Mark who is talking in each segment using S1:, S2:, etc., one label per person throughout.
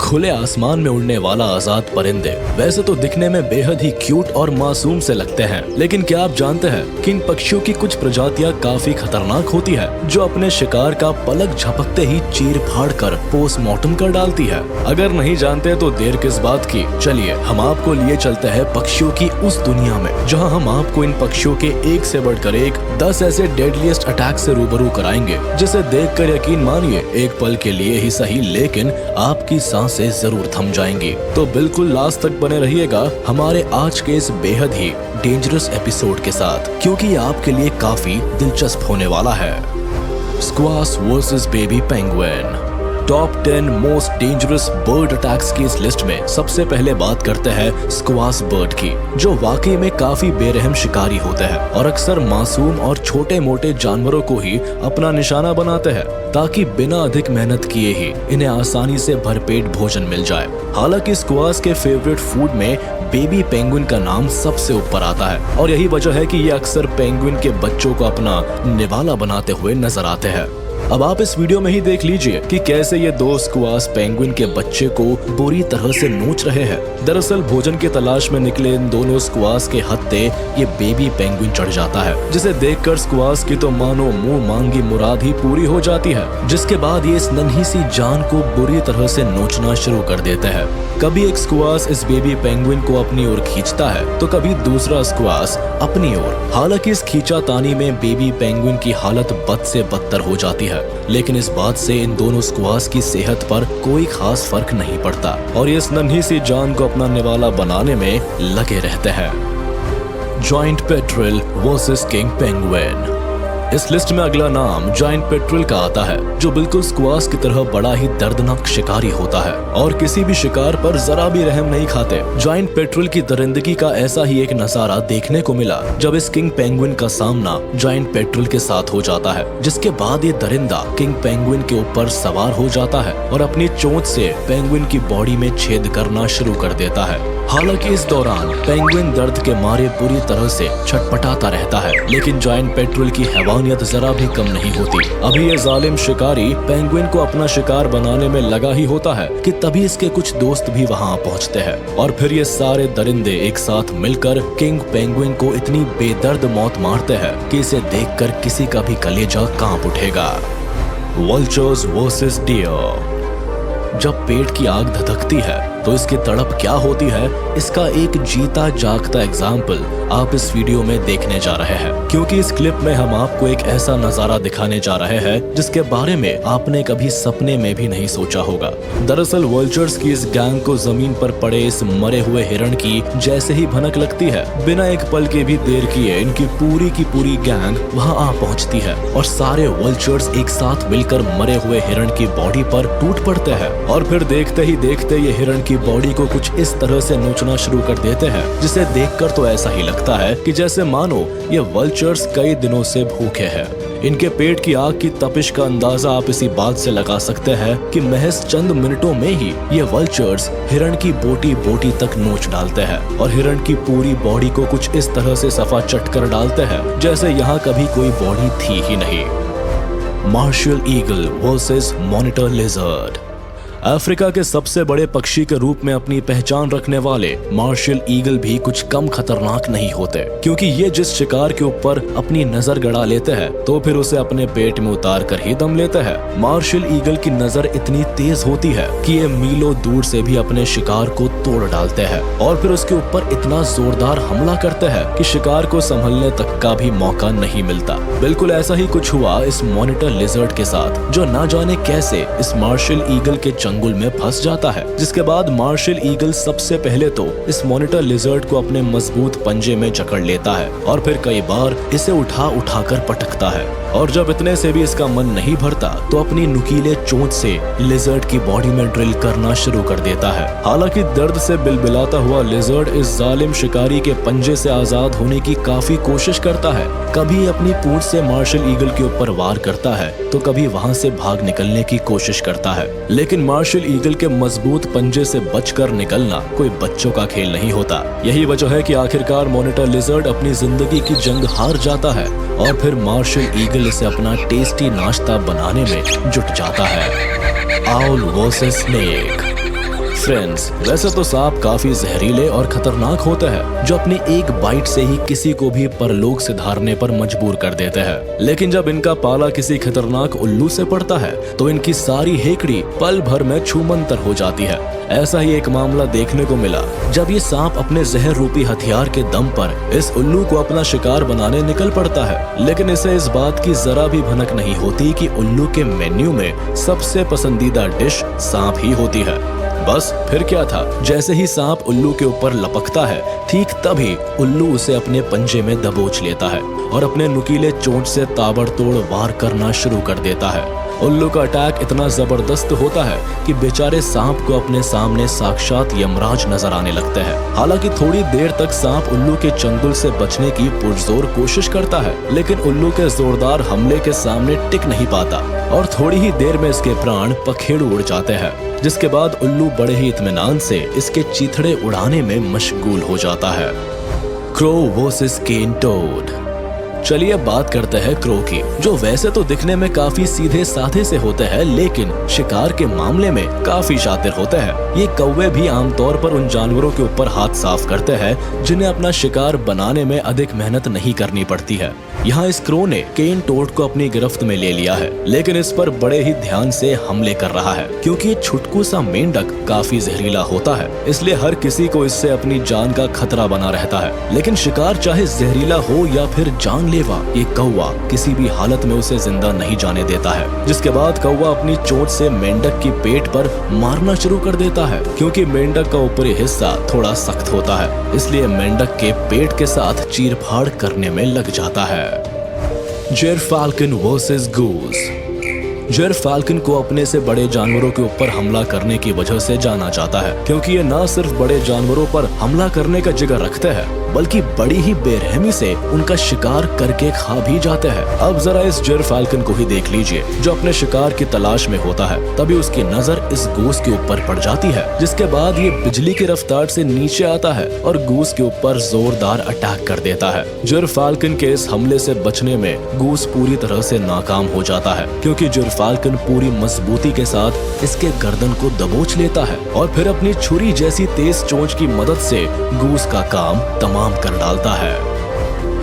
S1: खुले आसमान में उड़ने वाला आजाद परिंदे वैसे तो दिखने में बेहद ही क्यूट और मासूम से लगते हैं, लेकिन क्या आप जानते हैं कि इन पक्षियों की कुछ प्रजातियां काफी खतरनाक होती है, जो अपने शिकार का पलक झपकते ही चीर फाड़ कर पोस्टमार्टम कर डालती है। अगर नहीं जानते तो देर किस बात की, चलिए हम आपको लिए चलते हैं पक्षियों की उस दुनिया में, जहाँ हम आपको इन पक्षियों के एक से बढ़कर एक 10 ऐसे डेडलीस्ट अटैक से रूबरू कराएंगे, जिसे देखकर यकीन मानिए एक पल के लिए ही सही लेकिन आपकी सांसें जरूर थम जाएंगी। तो बिल्कुल लास्ट तक बने रहिएगा हमारे आज के इस बेहद ही डेंजरस एपिसोड के साथ, क्योंकि ये आपके लिए काफी दिलचस्प होने वाला है। Squash versus baby penguin, top 10 most dangerous bird attacks की इस लिस्ट में सबसे पहले बात करते हैं स्क्वाश बर्ड की, जो वाकई में काफी बेरहम शिकारी होते हैं और अक्सर मासूम और छोटे मोटे जानवरों को ही अपना निशाना बनाते हैं, ताकि बिना अधिक मेहनत किए ही इन्हें आसानी से भरपेट भोजन मिल जाए। हालांकि स्क्वाश के फेवरेट फूड में बेबी पेंगुइन का नाम सबसे ऊपर आता है और यही वजह है कि ये अक्सर पेंगुइन के बच्चों को अपना निवाला बनाते हुए नजर आते हैं। अब आप इस वीडियो में ही देख लीजिए कि कैसे ये दो स्क्वाश पेंगुइन के बच्चे को बुरी तरह से नोच रहे हैं। दरअसल भोजन की तलाश में निकले इन दोनों स्क्वाश के हत्थे ये बेबी पेंगुइन चढ़ जाता है, जिसे देखकर स्क्वाश की तो मानो मुंह मांगी मुराद ही पूरी हो जाती है, जिसके बाद ये इस नन्ही सी जान को बुरी तरह से नोचना शुरू कर देते हैं। कभी एक स्क्वाश इस बेबी पेंगुइन को अपनी ओर खींचता है तो कभी दूसरा स्क्वाश अपनी ओर। हालांकि इस खींचातानी में बेबी पेंगुइन की हालत बद से बदतर हो जाती है, लेकिन इस बात से इन दोनों स्क्वाश की सेहत पर कोई खास फर्क नहीं पड़ता और ये इस नन्ही सी जान को अपना निवाला बनाने में लगे रहते हैं। जायंट पेट्रिल वर्सेस किंग पेंगुइन, इस लिस्ट में अगला नाम जायंट पेट्रिल का आता है, जो बिल्कुल स्क्वाश की तरह बड़ा ही दर्दनाक शिकारी होता है और किसी भी शिकार पर जरा भी रहम नहीं खाते। जायंट पेट्रिल की दरिंदगी का ऐसा ही एक नजारा देखने को मिला जब इस किंग पेंगुइन का सामना जायंट पेट्रिल के साथ हो जाता है, जिसके बाद ये दरिंदा किंग पेंगुइन के ऊपर सवार हो जाता है और अपनी चोंच से पेंगुइन की बॉडी में छेद करना शुरू कर देता है। हालांकि इस दौरान पेंगुइन दर्द के मारे बुरी तरह से छटपटाता रहता है, लेकिन जायंट पेट्रिल की हैवानियत जरा भी कम नहीं होती। अभी ये जालिम शिकारी पेंगुइन को अपना शिकार बनाने में लगा ही होता है कि तभी इसके कुछ दोस्त भी वहां पहुंचते हैं और फिर ये सारे दरिंदे एक साथ मिलकर किंग पेंगुइन को इतनी बेदर्द मौत मारते हैं कि इसे देखकर किसी का भी कलेजा कांप उठेगा। वल्चर्स वर्सेस डियर, जब पेट की आग धधकती है तो इसकी तड़प क्या होती है, इसका एक जीता जागता एग्जाम्पल आप इस वीडियो में देखने जा रहे हैं, क्योंकि इस क्लिप में हम आपको एक ऐसा नजारा दिखाने जा रहे हैं जिसके बारे में आपने कभी सपने में भी नहीं सोचा होगा। दरअसल वल्चर्स की इस गैंग को जमीन पर पड़े इस मरे हुए हिरण की जैसे ही भनक लगती है, बिना एक पल के भी देर किए इनकी पूरी की पूरी गैंग वहां आ पहुंचती है और सारे वल्चर्स एक साथ मिलकर मरे हुए हिरण की बॉडी पर टूट पड़ते हैं और फिर देखते ही देखते ये हिरण की बॉडी को कुछ इस तरह से नोचना शुरू कर देते हैं, जिसे देखकर तो ऐसा ही लगता है कि जैसे मानो ये वल्चर्स कई दिनों से भूखे हैं। इनके पेट की आग की तपिश का अंदाजा आप इसी बात से लगा सकते हैं कि महज चंद मिनटों में ही ये वल्चर्स हिरण की बोटी बोटी तक नोच डालते हैं और हिरण की पूरी बॉडी को कुछ इस तरह से सफा चट कर डालते हैं जैसे यहाँ कभी कोई बॉडी थी ही नहीं। Martial eagle versus monitor lizard, Africa के सबसे बड़े पक्षी के रूप में अपनी पहचान रखने वाले मार्शल ईगल भी कुछ कम खतरनाक नहीं होते, क्योंकि ये जिस शिकार के ऊपर अपनी नजर गड़ा लेते हैं तो फिर उसे अपने पेट में उतार कर ही दम लेते हैं। मार्शल ईगल की नजर इतनी तेज होती है कि ये मीलों दूर से भी अपने शिकार को तोड़ डालते हैं और फिर उसके ऊपर इतना जोरदार हमला करते हैं कि शिकार को संभलने तक का भी मौका नहीं मिलता। बिल्कुल ऐसा ही कुछ हुआ इस मॉनिटर लिजर्ड के साथ, जो ना जाने कैसे इस मार्शल ईगल के चंगुल में फंस जाता है, जिसके बाद मार्शल ईगल सबसे पहले तो इस मॉनिटर लिजर्ड को अपने मजबूत पंजे में जकड़ लेता है और फिर कई बार इसे उठा कर पटकता है और जब इतने से भी इसका मन नहीं भरता तो अपनी नुकीले चोंच से लिजर्ड की बॉडी में ड्रिल करना शुरू कर देता है। हालांकि दर्द से बिलबिलाता हुआ लिजर्ड इस जालिम शिकारी के पंजे से आजाद होने की काफी कोशिश करता है। कभी अपनी पूंछ से मार्शल ईगल के ऊपर वार करता है तो कभी वहां से भाग निकलने की कोशिश करता है, लेकिन मार्शल ईगल के मजबूत पंजे से बचकर निकलना कोई बच्चों का खेल नहीं होता। यही वजह है कि आखिरकार मॉनिटर लिजर्ड अपनी जिंदगी की जंग हार जाता है और फिर मार्शल ईगल इसे अपना टेस्टी नाश्ता बनाने में जुट जाता है। आउल वर्सेस स्नेक, फ्रेंड्स, वैसे तो सांप काफी जहरीले और खतरनाक होते हैं, जो अपनी एक बाइट से ही किसी को भी परलोक सिधारने पर मजबूर कर देते हैं। लेकिन जब इनका पाला किसी खतरनाक उल्लू से पड़ता है तो इनकी सारी हेकड़ी पल भर में छूमंतर हो जाती है। ऐसा ही एक मामला देखने को मिला जब ये सांप अपने जहर रूपी हथियार के दम पर इस उल्लू को अपना शिकार बनाने निकल पड़ता है। लेकिन इसे इस बात की जरा भी भनक नहीं होती कि उल्लू के मेन्यू में सबसे पसंदीदा डिश सांप ही होती है। बस फिर क्या था, जैसे ही सांप उल्लू के ऊपर लपकता है, ठीक तभी उल्लू उसे अपने पंजे में दबोच लेता है और अपने नुकीले चोंच से ताबड़तोड़ वार करना शुरू कर देता है। उल्लू का अटैक इतना जबरदस्त होता है कि बेचारे सांप को अपने सामने साक्षात यमराज नजर आने लगते हैं। हालांकि थोड़ी देर तक सांप उल्लू के चंगुल से बचने की पुरजोर कोशिश करता है, लेकिन उल्लू के जोरदार हमले के सामने टिक नहीं पाता और थोड़ी ही देर में इसके प्राण पखेरु उड़ जाते हैं। जिसके बाद उल्लू बड़े ही इत्मीनान से इसके चीथड़े उड़ाने में मशगूल हो जाता है। क्रो वर्सेस केन टोड। चलिए बात करते हैं क्रो की, जो वैसे तो दिखने में काफी सीधे साधे से होते हैं, लेकिन शिकार के मामले में काफी शातिर होते हैं। ये कौवे भी आमतौर पर उन जानवरों के ऊपर हाथ साफ करते हैं जिन्हें अपना शिकार बनाने में अधिक मेहनत नहीं करनी पड़ती है। यहाँ इस क्रो ने केन टोड को अपनी गिरफ्त में ले लिया है, लेकिन इस पर बड़े ही ध्यान से हमले कर रहा है, क्योंकि ये छुटकू सा मेंढक काफी जहरीला होता है, इसलिए हर किसी को इससे अपनी जान का खतरा बना रहता है। लेकिन शिकार चाहे जहरीला हो या फिर जानलेवा, ये कौवा किसी भी हालत में उसे जिंदा नहीं जाने देता है। जिसके बाद कौवा अपनी चोंच से मेंढक की पेट पर मारना शुरू कर देता है, क्योंकि मेंढक का ऊपरी हिस्सा थोड़ा सख्त होता है, इसलिए मेंढक के पेट के साथ चीरफाड़ करने में लग जाता है। जेरफाल्कन वर्सेस गूस। जेरफाल्कन को अपने से बड़े जानवरों के ऊपर हमला करने की वजह से जाना जाता है, क्योंकि ये न सिर्फ बड़े जानवरों पर हमला करने का जिगर रखते हैं, बल्कि बड़ी ही बेरहमी से उनका शिकार करके खा भी जाते हैं। अब जरा इस जेरफाल्कन को ही देख लीजिए, जो अपने शिकार की तलाश में होता है। तभी उसकी नजर इस गूस के ऊपर पड़ जाती है, जिसके बाद ये बिजली की रफ्तार से नीचे आता है और गूस के ऊपर जोरदार अटैक कर देता है। जेरफाल्कन के इस हमले से बचने में गूस पूरी तरह से नाकाम हो जाता है, क्योंकि जेरफाल्कन पूरी मजबूती के साथ इसके गर्दन को दबोच लेता है और फिर अपनी छुरी जैसी तेज चोंच की मदद से गूस का काम तमाम कर डालता है।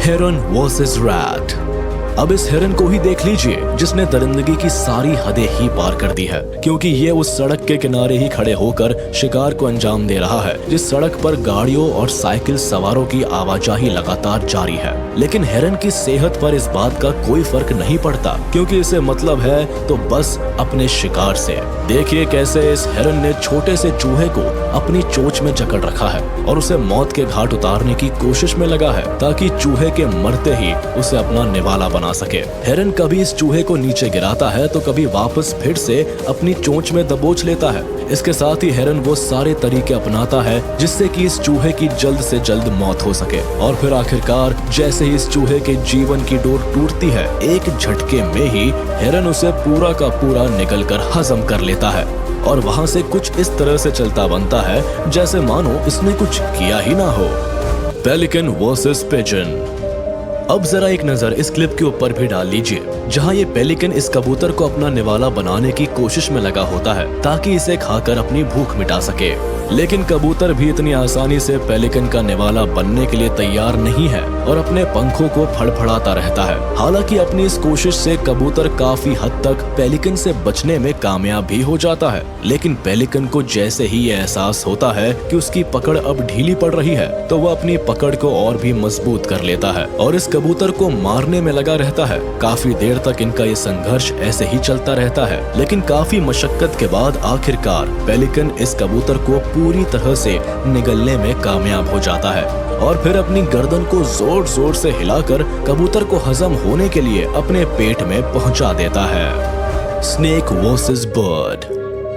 S1: हेरन वर्सेस रैट। अब इस हिरन को ही देख लीजिए, जिसने दरिंदगी की सारी हदें ही पार कर दी है, क्योंकि ये उस सड़क के किनारे ही खड़े होकर शिकार को अंजाम दे रहा है, जिस सड़क पर गाड़ियों और साइकिल सवारों की आवाजाही लगातार जारी है। लेकिन हिरन की सेहत पर इस बात का कोई फर्क नहीं पड़ता, क्योंकि इसे मतलब है तो बस अपने शिकार से। देखिए कैसे इस हिरन ने छोटे से चूहे को अपनी चोंच में जकड़ रखा है और उसे मौत के घाट उतारने की कोशिश में लगा है, ताकि चूहे के मरते ही उसे अपना निवाला बना सके। हिरन कभी इस चूहे को नीचे गिराता है तो कभी वापस फिर से अपनी चोंच में दबोच लेता है। इसके साथ ही हिरन वो सारे तरीके अपनाता है जिससे कि इस चूहे की जल्द से जल्द मौत हो सके, और फिर आखिरकार जैसे ही इस चूहे के जीवन की डोर टूटती है, एक झटके में ही हिरन उसे पूरा का पूरा निगलकर हजम कर लेता है और वहां से कुछ इस तरह से चलता बनता है जैसे मानो इसने कुछ किया ही ना हो। Pelican versus pigeon. अब जरा एक नजर इस क्लिप के ऊपर भी डाल लीजिए, जहां ये पेलिकन इस कबूतर को अपना निवाला बनाने की कोशिश में लगा होता है, ताकि इसे खाकर अपनी भूख मिटा सके। लेकिन कबूतर भी इतनी आसानी से पेलिकन का निवाला बनने के लिए तैयार नहीं है और अपने पंखों को फड़फड़ाता रहता है। हालांकि अपनी इस कोशिश से कबूतर काफी हद तक पेलिकन से बचने में कामयाब भी हो जाता है, लेकिन पेलिकन को जैसे ही ये एहसास होता है कि उसकी पकड़ अब ढीली पड़ रही है, तो वह अपनी पकड़ को और भी मजबूत कर लेता है और इस कबूतर को मारने में लगा रहता है। काफी देर तक इनका ये संघर्ष ऐसे ही चलता रहता है, लेकिन काफी मशक्कत के बाद आखिरकार पेलिकन इस कबूतर को पूरी तरह से निगलने में कामयाब हो जाता है और फिर अपनी गर्दन को जोर जोर से हिलाकर कबूतर को हजम होने के लिए अपने पेट में पहुंचा देता है। Snake versus bird.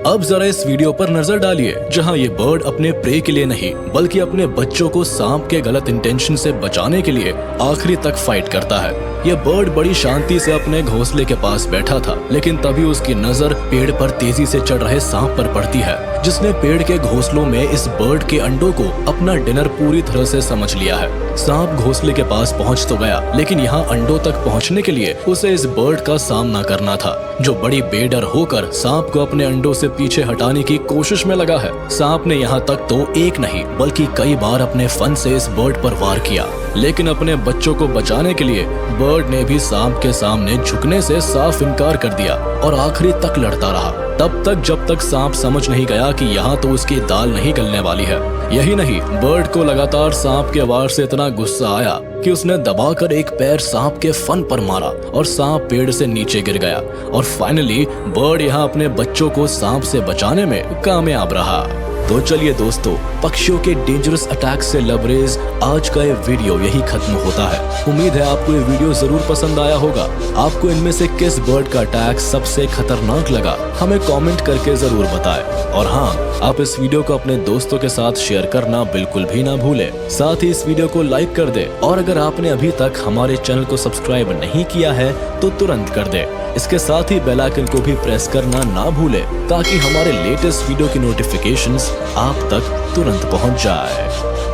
S1: अब जरा इस वीडियो पर नजर डालिए, जहां ये बर्ड अपने प्रे के लिए नहीं बल्कि अपने बच्चों को सांप के गलत इंटेंशन से बचाने के लिए आखिरी तक फाइट करता है। यह बर्ड बड़ी शांति से अपने घोंसले के पास बैठा था, लेकिन तभी उसकी नजर पेड़ पर तेजी से चढ़ रहे सांप पर पड़ती है, जिसने पेड़ के घोंसलों में इस बर्ड के अंडों को अपना डिनर पूरी तरह से समझ लिया है। सांप घोंसले के पास पहुंच तो गया, लेकिन यहाँ अंडों तक पहुंचने के लिए उसे इस बर्ड का सामना करना था, जो बड़ी बेडर होकर सांप को अपने अंडों से उसे पीछे हटाने की कोशिश में लगा है। सांप ने यहाँ तक तो एक नहीं बल्कि कई बार अपने फन से इस बर्ड पर वार किया, लेकिन अपने बच्चों को बचाने के लिए बर्ड ने भी सांप के सामने झुकने से साफ इनकार कर दिया और आखिरी तक लड़ता रहा, तब तक जब तक सांप समझ नहीं गया कि यहाँ तो उसकी दाल नहीं गलने वाली है। यही नहीं, बर्ड को लगातार सांप के वार से इतना गुस्सा आया कि उसने दबाकर एक पैर सांप के फन पर मारा और सांप पेड़ से नीचे गिर गया और फाइनली बर्ड यहाँ अपने बच्चों को सांप से बचाने में कामयाब रहा। तो चलिए दोस्तों, पक्षियों के डेंजरस अटैक से लबरेज आज का ये वीडियो यही खत्म होता है। उम्मीद है आपको ये वीडियो जरूर पसंद आया होगा। आपको इनमें से किस बर्ड का अटैक सबसे खतरनाक लगा हमें कमेंट करके जरूर बताएं। और हाँ, आप इस वीडियो को अपने दोस्तों के साथ शेयर करना बिल्कुल भी ना भूलें। साथ ही इस वीडियो को लाइक कर दे और अगर आपने अभी तक हमारे चैनल को सब्सक्राइब नहीं किया है तो तुरंत कर दे। इसके साथ ही बेल आइकन को भी प्रेस करना ना भूले ताकि हमारे लेटेस्ट वीडियो की नोटिफिकेशंस आप तक तुरंत पहुंच जाए।